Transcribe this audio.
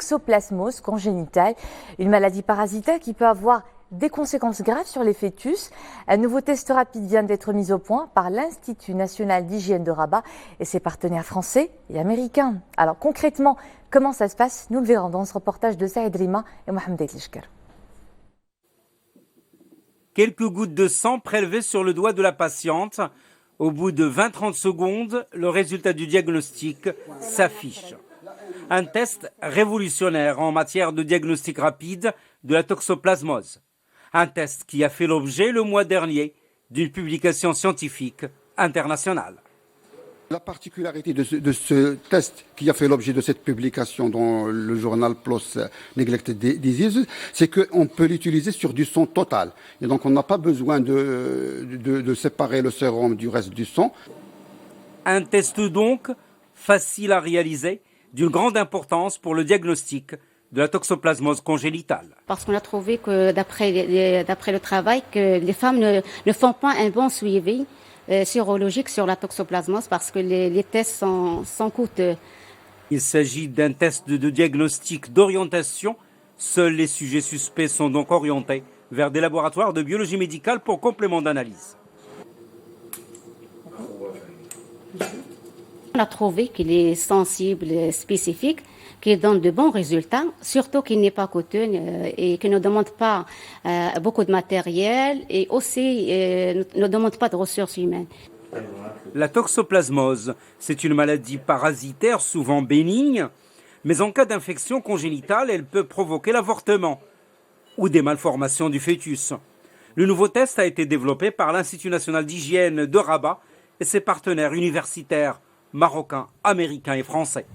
toxoplasmose congénitale, une maladie parasitaire qui peut avoir des conséquences graves sur les fœtus. Un nouveau test rapide vient d'être mis au point par l'Institut national d'hygiène de Rabat et ses partenaires français et américains. Alors concrètement, comment ça se passe? Nous le verrons dans ce reportage de Saïd Rima et Mohamed Etlishker. Quelques gouttes de sang prélevées sur le doigt de la patiente. Au bout de 20-30 secondes, le résultat du diagnostic s'affiche. Un test révolutionnaire en matière de diagnostic rapide de la toxoplasmose. Un test qui a fait l'objet le mois dernier d'une publication scientifique internationale. La particularité de ce test qui a fait l'objet de cette publication dans le journal PLOS Neglected Diseases, c'est qu'on peut l'utiliser sur du sang total. Et donc on n'a pas besoin de séparer le sérum du reste du sang. Un test donc facile à réaliser, d'une grande importance pour le diagnostic de la toxoplasmose congénitale. Parce qu'on a trouvé que d'après le travail, que les femmes ne font pas un bon suivi sérologique sur la toxoplasmose parce que les tests sont coûteux. Il s'agit d'un test de diagnostic d'orientation. Seuls les sujets suspects sont donc orientés vers des laboratoires de biologie médicale pour complément d'analyse. On a trouvé qu'il est sensible, spécifique, qu'il donne de bons résultats, surtout qu'il n'est pas coûteux et qu'il ne demande pas beaucoup de matériel et aussi ne demande pas de ressources humaines. La toxoplasmose, c'est une maladie parasitaire souvent bénigne, mais en cas d'infection congénitale, elle peut provoquer l'avortement ou des malformations du fœtus. Le nouveau test a été développé par l'Institut national d'hygiène de Rabat et ses partenaires universitaires marocains, américains et français.